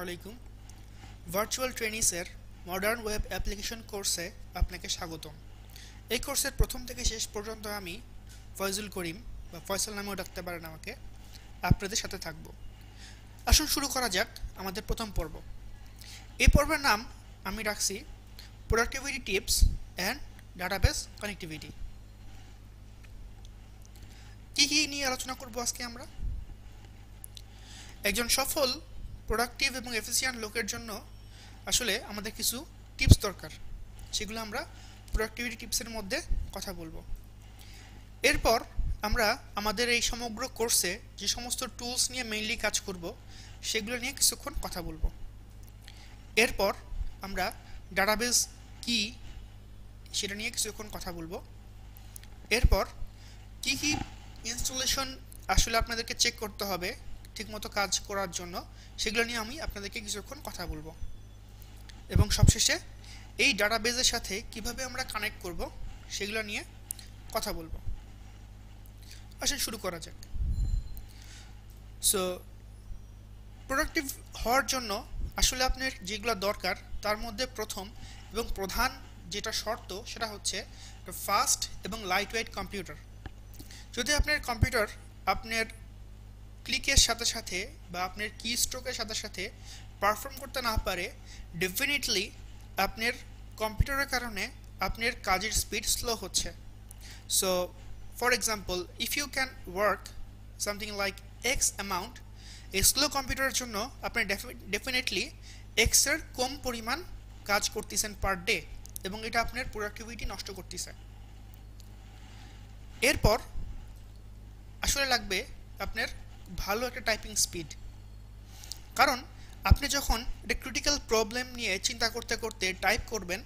আলাইকুম। Virtual ট্রেনিসের modern web application কোর্সে আপনাকে স্বাগতম। এই কোর্সের প্রথম থেকে শেষ পর্যন্ত আমি ফয়জুল করিম বা ফয়সাল নামেও ডাকতে পারেন আমাকে, আপনাদের সাথে থাকব। আসুন শুরু করা যাক আমাদের প্রথম পর্ব। এই পর্বের নাম আমি রাখছি productivity tips and database connectivity. কী নিয়ে আলোচনা করব আজকে আমরা? একজন সফল প্রোডাক্টিভ এবং এফিসিয়েন্ট লোকের জন্য আসলে আমাদের কিছু টিপস দরকার, সেগুলো আমরা প্রোডাক্টিভিটি টিপসের মধ্যে কথা বলবো। এরপর আমরা আমাদের এই সমগ্র কোর্সে যে সমস্ত টুলস নিয়ে মেইনলি কাজ করব সেগুলো নিয়ে কিছুক্ষণ কথা বলবো। এরপর আমরা ডাটাবেস কি সেটা নিয়ে কিছুক্ষণ কথা বলবো। এরপর কি ইনস্টলেশন আসলে আপনাদেরকে চেক করতে হবে ঠিকমতো কাজ করার জন্য, সেগুলো নিয়ে আমি আপনাদেরকে কিছুক্ষণ কথা বলবো। এবং সবশেষে এই ডাটাবেসের সাথে কিভাবে আমরা কানেক্ট করব সেগুলো নিয়ে কথা বলবো। আসুন শুরু করা যাক। সো প্রোডাক্টিভ হওয়ার জন্য আসলে আপনার যেগুলো দরকার তার মধ্যে প্রথম এবং প্রধান যেটা শর্ত সেটা হচ্ছে ফাস্ট এবং লাইট ওয়েট কম্পিউটার। যদি আপনার কম্পিউটার আপনার ক্লিকের সাথে সাথে বা আপনার কি স্ট্রোকের সাথে সাথে পারফর্ম করতে না পারে, ডেফিনেটলি আপনার কম্পিউটারের কারণে আপনার কাজের স্পিড স্লো হচ্ছে। So for example, if you can work something like X amount, এই স্লো কম্পিউটারের জন্য আপনি ডেফিনেটলি এক্সের কম পরিমাণ কাজ করতেছেন পার ডে, এবং এটা আপনার প্রোডাক্টিভিটি নষ্ট করতেছে। এরপর আসলে লাগবে আপনার ভালো একটা টাইপিং স্পিড, কারণ আপনি যখন একটা ক্রিটিক্যাল প্রবলেম নিয়ে চিন্তা করতে করতে টাইপ করবেন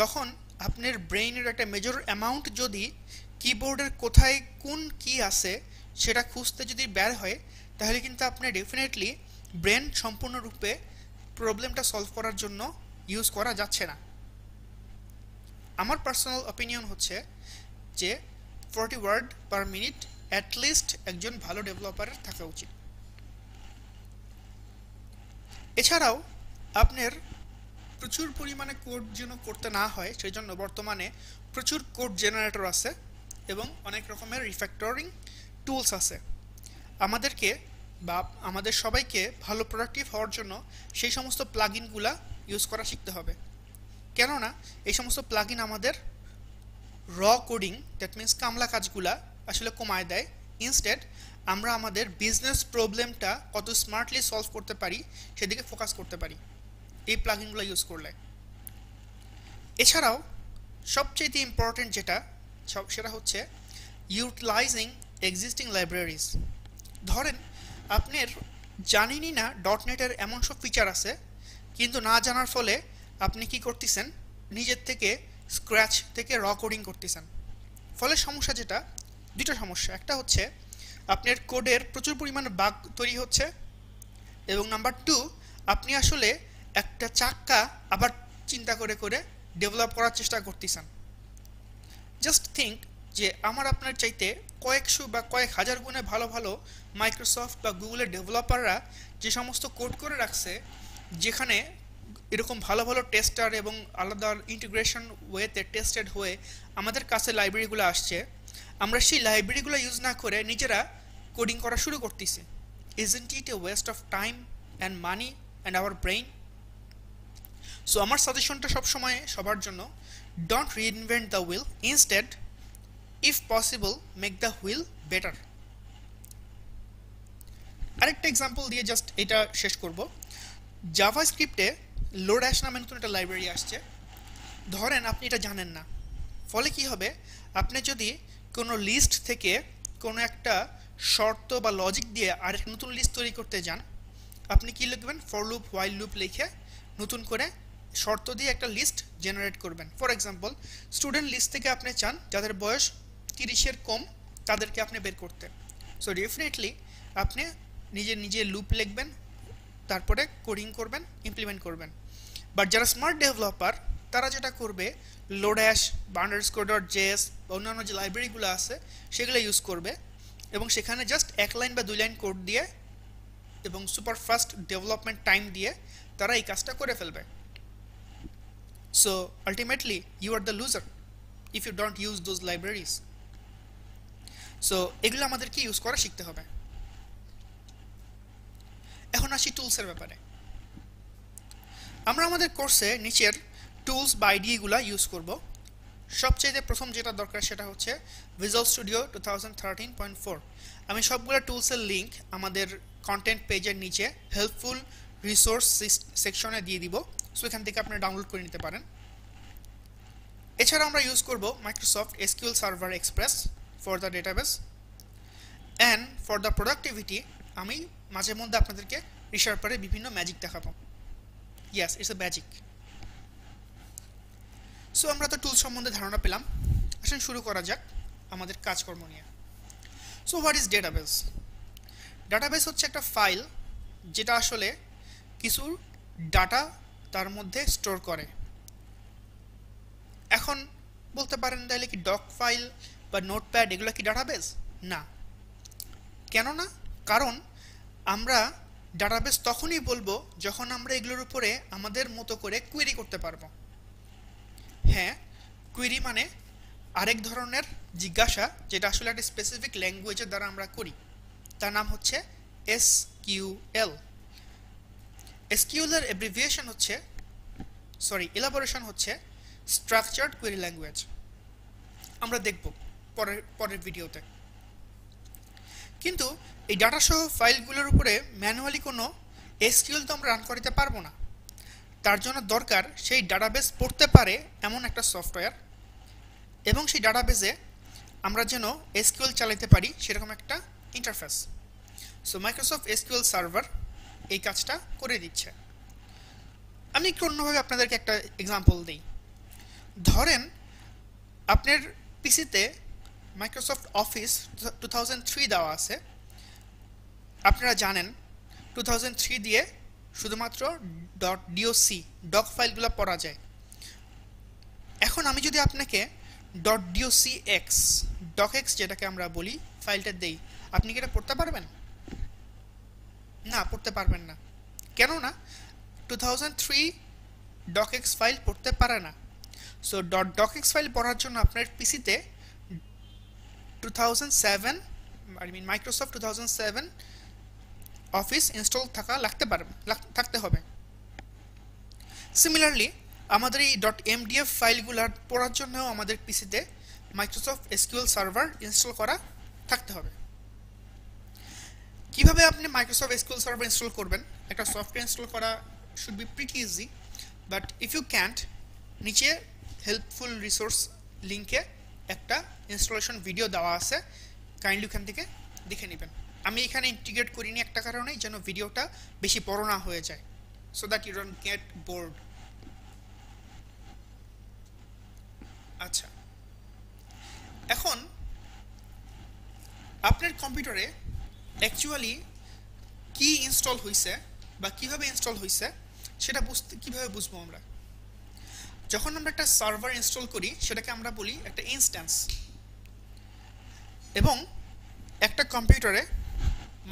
তখন আপনার ব্রেইনের একটা মেজর অ্যামাউন্ট যদি কিবোর্ডের কোথায় কোন কি আছে সেটা খুঁজতে যদি বের হয়, তাহলে কিন্তু আপনার ডেফিনেটলি ব্রেন সম্পূর্ণরূপে প্রবলেমটা সলভ করার জন্য ইউজ করা যাচ্ছে না। আমার পার্সোনাল অপিনিয়ন হচ্ছে যে 40 ওয়ার্ড পার মিনিট অ্যাটলিস্ট একজন ভালো ডেভেলপারের থাকা উচিত। এছাড়াও আপনার প্রচুর পরিমাণে কোড যেন করতে না হয় সেই জন্য বর্তমানে প্রচুর কোড জেনারেটর আছে এবং অনেক রকমের রিফ্যাক্টরিং টুলস আছে। আমাদেরকে বা আমাদের সবাইকে ভালো প্রোডাক্টিভ হওয়ার জন্য সেই সমস্ত প্লাগইনগুলা ইউজ করা শিখতে হবে, কেননা এই সমস্ত প্লাগইন আমাদের র কোডিং, দ্যাট মিনস কামলা কাজগুলা আসলে কমায় দেয়। ইনস্টেড আমরা আমাদের বিজনেস প্রবলেমটা কত স্মার্টলি সলভ করতে পারি সেদিকে ফোকাস করতে পারি এই প্লাগইনগুলো ইউজ করলে। এছাড়াও সবচেয়ে ইম্পর্টেন্ট যেটা সেটা হচ্ছে ইউটিলাইজিং এক্সিস্টিং লাইব্রেরিজ। ধরেন আপনার জানেনই না ডটনেটের এমন সব ফিচার আছে, কিন্তু না জানার ফলে আপনি কি করতেছেন, নিজের থেকে স্ক্র্যাচ থেকে র কোডিং করতেছেন। ফলে সমস্যা যেটা, দুটো সমস্যা, একটা হচ্ছে আপনার কোডের প্রচুর পরিমাণে বাগ তৈরি হচ্ছে, এবং নাম্বার 2 আপনি আসলে একটা চাক্কা আবার চিন্তা করে করে ডেভেলপ করার চেষ্টা করতেছেন। জাস্ট থিঙ্ক যে আমার আপনার চাইতে কয়েকশো বা কয়েক হাজার গুণে ভালো ভালো মাইক্রোসফট বা গুগলের ডেভেলপাররা যে সমস্ত কোড করে রাখছে, যেখানে এরকম ভালো ভালো টেস্টার এবং আলাদা ইন্টিগ্রেশন ওয়েতে টেস্টেড হয়ে আমাদের কাছে লাইব্রেরিগুলো আসছে, আমরা সেই লাইব্রেরিগুলো ইউজ না করে নিজেরা কোডিং করা শুরু করতেছি। Isn't it A West of time and money and our brain? So আমার সাজেশনটা সবসময় সবার জন্য, don't reinvent the wheel, instead if possible make the wheel better. আরেকটা এক্সাম্পল দিয়ে জাস্ট এটা শেষ করব। জাভাস্ক্রিপ্টে লোড্যাশ নামে নতুন একটা লাইব্রেরি আসছে। ধরেন আপনি এটা জানেন না, ফলে কি হবে, আপনি যদি কোনো লিস্ট থেকে কোনো একটা শর্ত বা লজিক দিয়ে আরেক নতুন লিস্ট তৈরি করতে যান, আপনি কি লিখবেন, ফর লুপ হোয়াইল লুপ লিখে নতুন করে শর্ত দিয়ে একটা লিস্ট জেনারেট করবেন। ফর এক্সাম্পল, স্টুডেন্ট লিস্ট থেকে আপনি চান যাদের বয়স 30-এর কম তাদেরকে আপনি বের করতে। সো ডেফিনেটলি আপনি নিজে লুপ লিখবেন, তারপরে কোডিং করবেন, ইমপ্লিমেন্ট করবেন। বাট যারা স্মার্ট ডেভেলপার তারা যেটা করবে, লোড্যাশ বা _.js বা অন্যান্য যে লাইব্রেরিগুলো আছে সেগুলো ইউজ করবে, এবং সেখানে জাস্ট 1 লাইন বা 2 লাইন কোড দিয়ে এবং সুপার ফাস্ট ডেভেলপমেন্ট টাইম দিয়ে তারা এই কাজটা করে ফেলবে। So ultimately you are the loser if you don't use those libraries. সো এগুলো আমাদেরকে ইউজ করা শিখতে হবে। এখন আসি টুলসের ব্যাপারে। আমরা আমাদের কোর্সে নিচের টুলস বা আইডিয়াগুলো ইউজ করব। সবচেয়ে প্রথম যেটা দরকার সেটা হচ্ছে ভিজুয়াল স্টুডিও 2013.4। আমি সবগুলো টুলসের লিঙ্ক আমাদের কন্টেন্ট পেজের নিচে হেল্পফুল রিসোর্স সেকশনে দিয়ে দিব, সো এখান থেকে আপনারা ডাউনলোড করে নিতে পারেন। এছাড়া আমরা ইউজ করব Microsoft SQL server express for the database and for the productivity আমি মাঝে মধ্যে আপনাদেরকে রিসার্পারে বিভিন্ন ম্যাজিক দেখাবো। Yes, it's a magic. So আমরা তো টুলস সম্বন্ধে ধারণা পেলাম, আসুন শুরু করা যাক আমাদের কাজকর্ম নিয়ে। So what is database? Database হচ্ছে একটা ফাইল যেটা আসলে কিছু ডাটা তার মধ্যে স্টোর করে। এখন বলতে পারেন তাহলে কি ডক ফাইল বা নোটপ্যাড এগুলো কি ডাটাবেস? না। কেন না? কারণ আমরা ডাটাবেস তখনই বলবো যখন আমরা এগুলোর উপরে আমাদের মতো করে কুয়েরি করতে পারবো। হ্যাঁ, কুয়েরি মানে আরেক ধরনের জিজ্ঞাসা যেটা আসলে একটা স্পেসিফিক ল্যাঙ্গুয়েজের দ্বারা আমরা করি, তার নাম হচ্ছে এসকিউএল। এসকিউএল এর অ্যাব্রিভিয়েশন হচ্ছে এলাবোরেশন হচ্ছে স্ট্রাকচার্ড কোয়েরি ল্যাঙ্গুয়েজ। আমরা দেখব পরের ভিডিওতে। কিন্তু এই ডাটা সহ ফাইলগুলোর উপরে ম্যানুয়ালি কোনো এসকিউএল তো আমরা রান করতে পারবো না। তার জন্য দরকার সেই ডাটাবেস পড়তে পারে এমন একটা সফটওয়্যার, এবং সেই ডাটাবেসে আমরা যেন এসকিউএল চালাতে পারি সেরকম একটা interface. So Microsoft SQL server এই কাজটা করে দিচ্ছে। আমি একটু অন্যভাবে আপনাদেরকে একটা এক্সাম্পল দিই। ধরেন আপনার পিসিতে মাইক্রোসফট অফিস 2003 দেওয়া আছে। আপনারা জানেন 2003 দিয়ে শুধুমাত্র .doc ফাইলগুলো পড়া যায়। এখন আমি যদি আপনাকে .docx যেটাকে আমরা বলি ফাইলটা দেই, আপনি কি এটা পড়তে পারবেন? না, পড়তে পারবেন না। কেন না? 2003 docx ফাইল পড়তে পারে না। সো .docx ফাইল পড়ার জন্য আপনার পিসিতে 2007 মাইক্রোসফট 2007 অফিস ইনস্টল থাকতে হবে। সিমিলারলি আমাদের এই .mdf ফাইলগুলো পড়ার জন্য আমাদের পিসিতে মাইক্রোসফট এসকিউএল সার্ভার ইনস্টল করা থাকতে হবে। কিভাবে আপনি মাইক্রোসফট এসকিউএল সার্ভার ইনস্টল করবেন? একটা সফটওয়্যার ইনস্টল করা should be pretty easy, but if you can't, নিচে হেল্পফুল রিসোর্স লিঙ্কে একটা ইনস্টলেশন ভিডিও দেওয়া আছে, কাইন্ডলি ওখান থেকে দেখে নেবেন। আমি এখানে ইন্টিগ্রেট করিনি একটা কারণেই, যেন ভিডিওটা বেশি বড় না হয়ে যায়, so that you don't get bored. আচ্ছা, এখন আপনার কম্পিউটারে অ্যাকচুয়ালি কি ইনস্টল হয়েছে বা কিভাবে ইনস্টল হয়েছে সেটা কিভাবে বুঝবো আমরা? যখন আমরা একটা সার্ভার ইনস্টল করি সেটাকে আমরা বলি একটা ইনস্ট্যান্স, এবং একটা কম্পিউটারে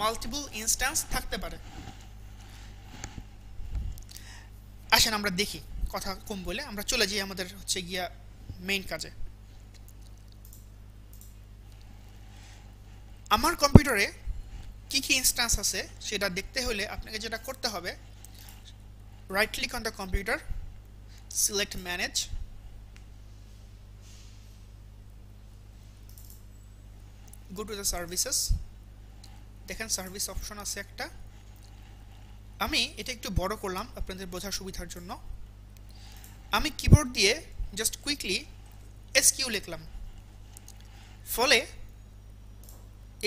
মাল্টিপল ইনস্ট্যান্স থাকতে পারে। আসেন আমরা দেখি, কথা কম বলে আমরা চলে যাই আমাদের হচ্ছে গিয়া মেইন কাজে। আমার কম্পিউটারে কি কি ইনস্ট্যান্স আছে সেটা দেখতে হলে আপনাকে যেটা করতে হবে, right click on the computer, select manage, go to the services. দেখেন সার্ভিস অপশন আছে একটা। আমি এটা একটু বড় করলাম আপনাদের বোঝার সুবিধার জন্য। আমি কিবোর্ড দিয়ে জাস্ট কুইকলি এসকিউ লিখলাম, ফলে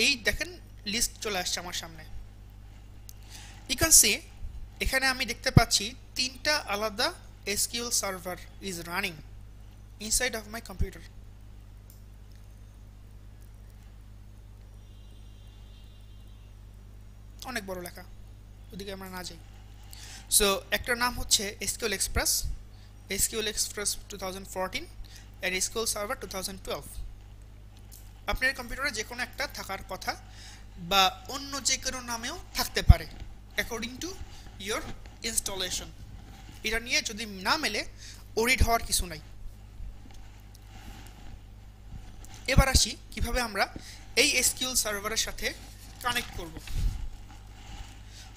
এই দেখেন লিস্ট চলে আসছে আমার সামনে। ইউ ক্যান সি এখানে আমি দেখতে পাচ্ছি 3টা আলাদা SQL server is running inside of my computer. অনেক বড় লেখা, ওদিকে আমরা না যাই। সো একটার নাম হচ্ছে এসকিউএল এক্সপ্রেস 2014 আর এসকিউএল সার্ভার 2012। আপনার কম্পিউটারে যে কোনো একটা থাকার কথা, বা অন্য যে কোনো নামেও থাকতে পারে, অ্যাকর্ডিং টু ইয়োর ইনস্টলেশন। এটা নিয়ে যদি না মেলে ওরিড হওয়ার কিছু নাই। এবার আসি কিভাবে আমরা এই এসকিউএল সার্ভারের সাথে কানেক্ট করব।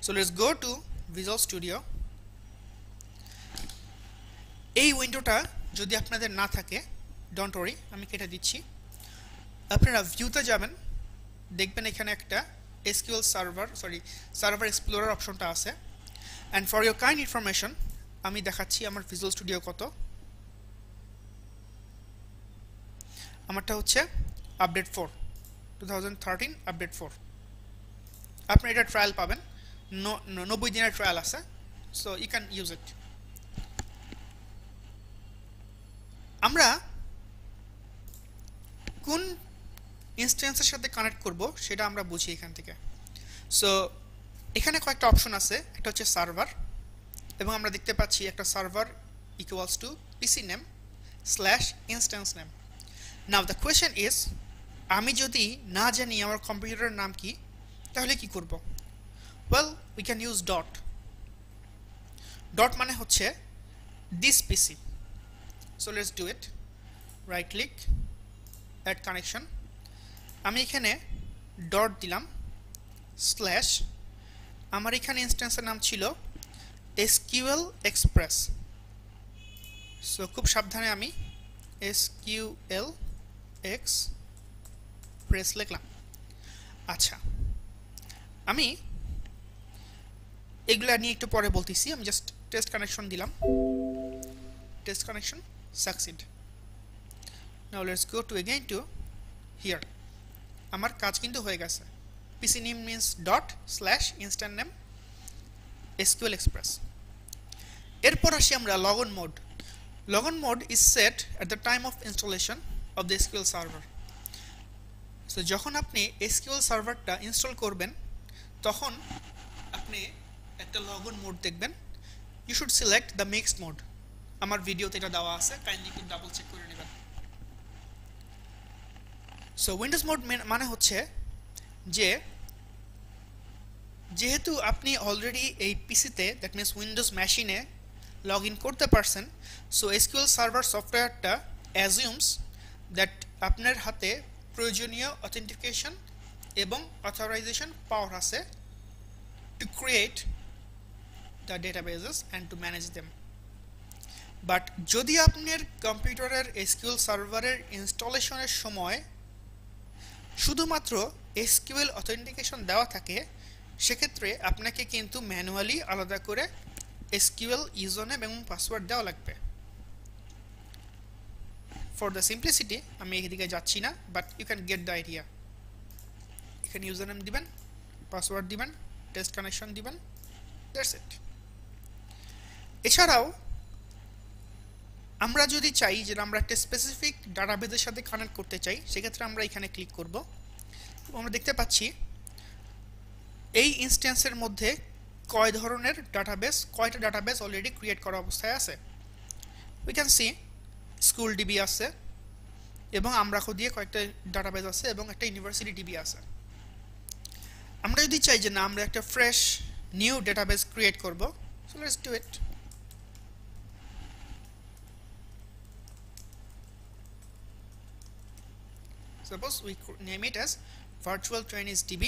So let's go two visual studio. এই উইন্ডোটা যদি আপনাদের না থাকে, ডোন্ট ওয়ারি, আমি কেটে দিচ্ছি। আপনারা ভিউতে যাবেন, দেখবেন এখানে একটা এসকিউএল সার্ভার এক্সপ্লোরার অপশনটা আছে। And for your kind information আমি দেখাচ্ছি আমার ভিজুয়াল স্টুডিও কত। আমারটা হচ্ছে আপডেট 4, 2013 আপডেট 4। আপনি এটা ট্রায়াল পাবেন, 90 দিনের ট্রায়াল আছে, so you can use it. আমরা কোন ইনস্ট্যান্সের সাথে কানেক্ট করব সেটা আমরা বুঝি এখান থেকে। সো এখানে কয়েকটা অপশন আছে, একটা হচ্ছে সার্ভার, এবং আমরা দেখতে পাচ্ছি একটা server equals to PC name slash instance name. Now the question is, আমি যদি না জানি আমার কম্পিউটারের নাম কি, তাহলে কি করব? Well, we can use dot. Dot মানে হচ্ছে this PC. So let's do it. Right click, add connection. আমি এখানে ডট দিলাম, স্ল্যাশ, আমার এখানে ইনস্ট্যান্সের নাম ছিল এসকিউএল এক্সপ্রেস। সো খুব সাবধানে আমি এসকিউএল এক্সপ্রেস লিখলাম। আচ্ছা, আমি এগুলা নিয়ে একটু পরে বলতেছি, আমি জাস্ট টেস্ট কানেকশন দিলাম। Test connection succeed. Now let's go to again to here. আমার কাজ কিন্তু হয়ে গেছে। PC name means dot slash instant name SQL express. এরপর আসি আমরা logon mode. Logon mode is set at the time of installation of the SQL server. So যখন আপনি এসকিউএল সার্ভারটা ইনস্টল করবেন, তখন আপনি একটা লগন মোড দেখবেন। You should select the mixed mode. আমার ভিডিওতে এটা দেওয়া আছে, কাইন্ডলি একটু ডাবল চেক করে নেবেন। সো উইন্ডোজ মোড মানে হচ্ছে যে যেহেতু আপনি অলরেডি এই পিসিতে, দ্যাট মিনস উইন্ডোজ মেশিনে লগ ইন করতে পারছেন, সো এসকিউএল সার্ভার সফটওয়্যারটা অ্যাজিউমস দ্যাট আপনার হাতে প্রয়োজনীয় অথেন্টিকেশন এবং অথরাইজেশন পাওয়ার আছে to create the databases and to manage them. But যদি আপনার কম্পিউটারের এসকিউএল সার্ভারের ইনস্টলেশনের সময় শুধুমাত্র এসকিউএল অথেন্টিকেশন দেওয়া থাকে, সেক্ষেত্রে আপনাকে কিন্তু ম্যানুয়ালি আলাদা করে এসকিউএল ইউজারনেম এবং পাসওয়ার্ড দেওয়া লাগবে। ফর দ্য সিম্পলিসিটি আমি এদিকে যাচ্ছি না, but you can get the idea. এখানে ইউজারনেম দিবেন, পাসওয়ার্ড দিবেন, টেস্ট কানেকশন দিবেন, দ্যাটস ইট। এছাড়াও আমরা যদি চাই যে আমরা একটা স্পেসিফিক ডাটাবেসের সাথে কানেক্ট করতে চাই, সেক্ষেত্রে আমরা এখানে ক্লিক করব। আমরা দেখতে পাচ্ছি এই ইনস্ট্যান্সের মধ্যে কয়টা ডাটাবেস অলরেডি ক্রিয়েট করা অবস্থায় আছে। We can see school DB আছে, এবং আমরাখো দিয়ে কয়েকটা ডাটাবেস আছে, এবং একটা ইউনিভার্সিটি ডিবি আছে। আমরা যদি চাই যে না, আমরা একটা ফ্রেশ নিউ ডাটাবেস ক্রিয়েট করব, so let's do it. Suppose we name it as virtual trainees DB